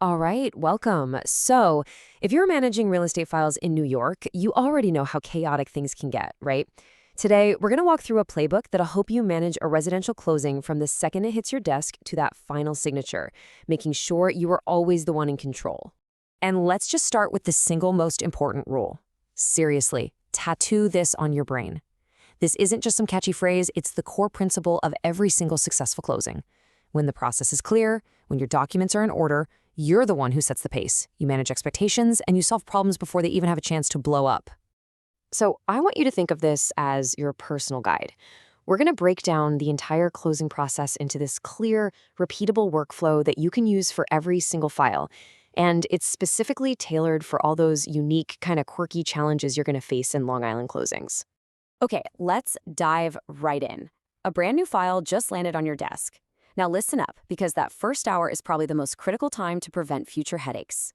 All right, welcome. So, if you're managing real estate files in New York, you already know how chaotic things can get, right? Today, we're going to walk through a playbook that'll help you manage a residential closing from the second it hits your desk to that final signature, making sure you are always the one in control. And let's just start with the single most important rule. Seriously, tattoo this on your brain. This isn't just some catchy phrase, it's the core principle of every single successful closing. When the process is clear, when your documents are in order, you're the one who sets the pace. You manage expectations, and you solve problems before they even have a chance to blow up. So I want you to think of this as your personal guide. We're going to break down the entire closing process into this clear, repeatable workflow that you can use for every single file. And it's specifically tailored for all those unique, kind of quirky challenges you're going to face in Long Island closings. Okay, let's dive right in. A brand new file just landed on your desk. Now listen up, because that first hour is probably the most critical time to prevent future headaches.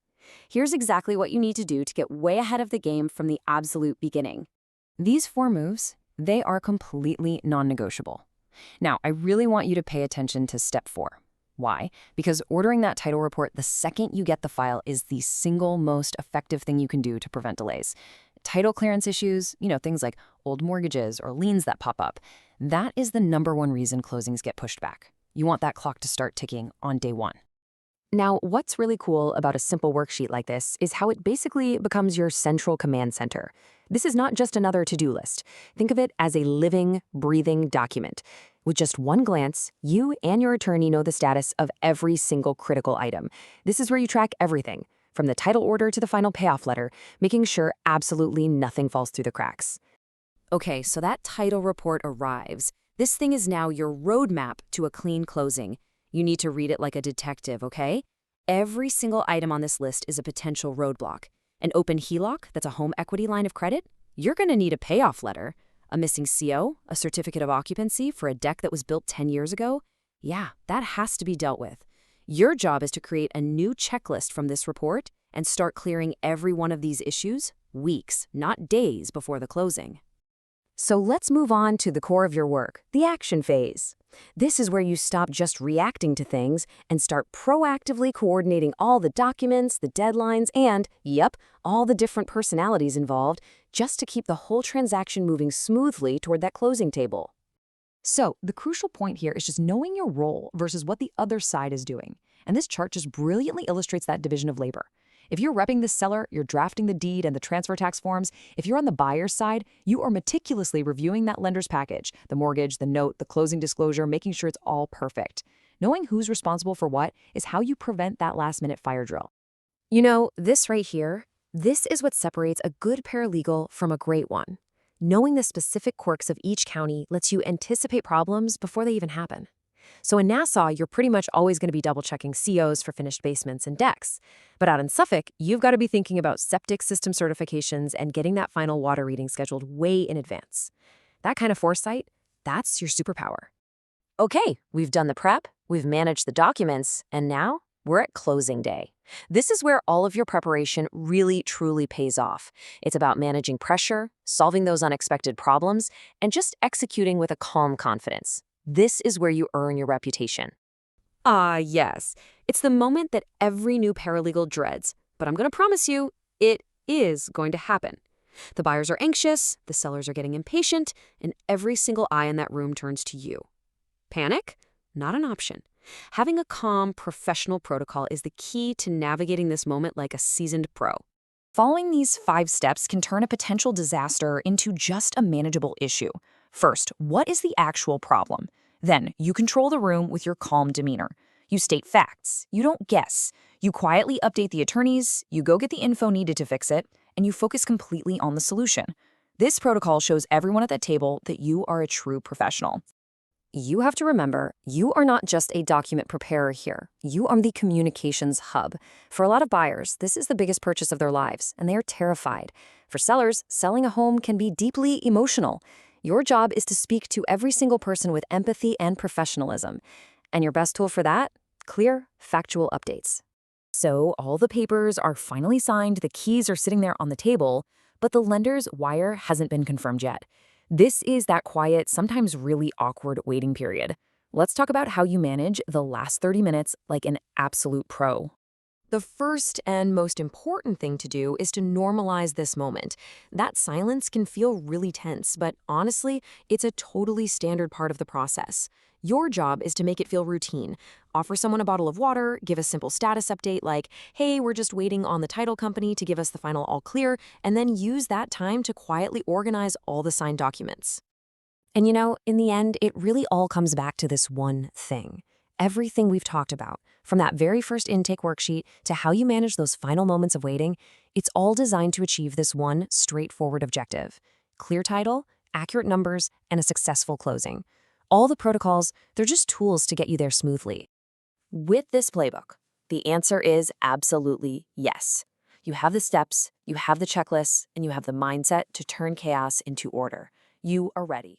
Here's exactly what you need to do to get way ahead of the game from the absolute beginning. These 4 moves, they are completely non-negotiable. Now, I really want you to pay attention to step 4. Why? Because ordering that title report the second you get the file is the single most effective thing you can do to prevent delays. Title clearance issues, things like old mortgages or liens that pop up, that is the #1 reason closings get pushed back. You want that clock to start ticking on day 1. Now, what's really cool about a simple worksheet like this is how it basically becomes your central command center. This is not just another to-do list. Think of it as a living, breathing document. With just one glance, you and your attorney know the status of every single critical item. This is where you track everything, from the title order to the final payoff letter, making sure absolutely nothing falls through the cracks. Okay, so that title report arrives. This thing is now your roadmap to a clean closing. You need to read it like a detective, okay? Every single item on this list is a potential roadblock. An open HELOC, that's a home equity line of credit. You're going to need a payoff letter. A missing CO, a certificate of occupancy for a deck that was built 10 years ago. Yeah, that has to be dealt with. Your job is to create a new checklist from this report and start clearing every one of these issues weeks, not days before the closing. So let's move on to the core of your work, the action phase. This is where you stop just reacting to things and start proactively coordinating all the documents, the deadlines, and, all the different personalities involved, just to keep the whole transaction moving smoothly toward that closing table. So the crucial point here is just knowing your role versus what the other side is doing. And this chart just brilliantly illustrates that division of labor. If you're repping the seller, you're drafting the deed and the transfer tax forms. If you're on the buyer's side, you are meticulously reviewing that lender's package, the mortgage, the note, the closing disclosure, making sure it's all perfect. Knowing who's responsible for what is how you prevent that last-minute fire drill. This right here, this is what separates a good paralegal from a great one. Knowing the specific quirks of each county lets you anticipate problems before they even happen. So in Nassau, you're pretty much always going to be double-checking COs for finished basements and decks. But out in Suffolk, you've got to be thinking about septic system certifications and getting that final water reading scheduled way in advance. That kind of foresight, that's your superpower. Okay, we've done the prep, we've managed the documents, and now we're at closing day. This is where all of your preparation really, truly pays off. It's about managing pressure, solving those unexpected problems, and just executing with a calm confidence. This is where you earn your reputation. Yes. It's the moment that every new paralegal dreads, but I'm going to promise you, it is going to happen. The buyers are anxious, the sellers are getting impatient, and every single eye in that room turns to you. Panic? Not an option. Having a calm, professional protocol is the key to navigating this moment like a seasoned pro. Following these 5 steps can turn a potential disaster into just a manageable issue. First, what is the actual problem? Then, you control the room with your calm demeanor. You state facts. You don't guess. You quietly update the attorneys, you go get the info needed to fix it, and you focus completely on the solution. This protocol shows everyone at that table that you are a true professional. You have to remember, you are not just a document preparer here. You are the communications hub. For a lot of buyers, this is the biggest purchase of their lives, and they are terrified. For sellers, selling a home can be deeply emotional. Your job is to speak to every single person with empathy and professionalism. And your best tool for that? Clear, factual updates. So all the papers are finally signed, the keys are sitting there on the table, but the lender's wire hasn't been confirmed yet. This is that quiet, sometimes really awkward waiting period. Let's talk about how you manage the last 30 minutes like an absolute pro. The first and most important thing to do is to normalize this moment. That silence can feel really tense, but honestly, it's a totally standard part of the process. Your job is to make it feel routine. Offer someone a bottle of water, give a simple status update like, hey, we're just waiting on the title company to give us the final all clear, and then use that time to quietly organize all the signed documents. And in the end, it really all comes back to this one thing. Everything we've talked about, from that very first intake worksheet to how you manage those final moments of waiting, it's all designed to achieve this one straightforward objective: clear title, accurate numbers, and a successful closing. All the protocols, they're just tools to get you there smoothly. With this playbook, the answer is absolutely yes. You have the steps, you have the checklists, and you have the mindset to turn chaos into order. You are ready.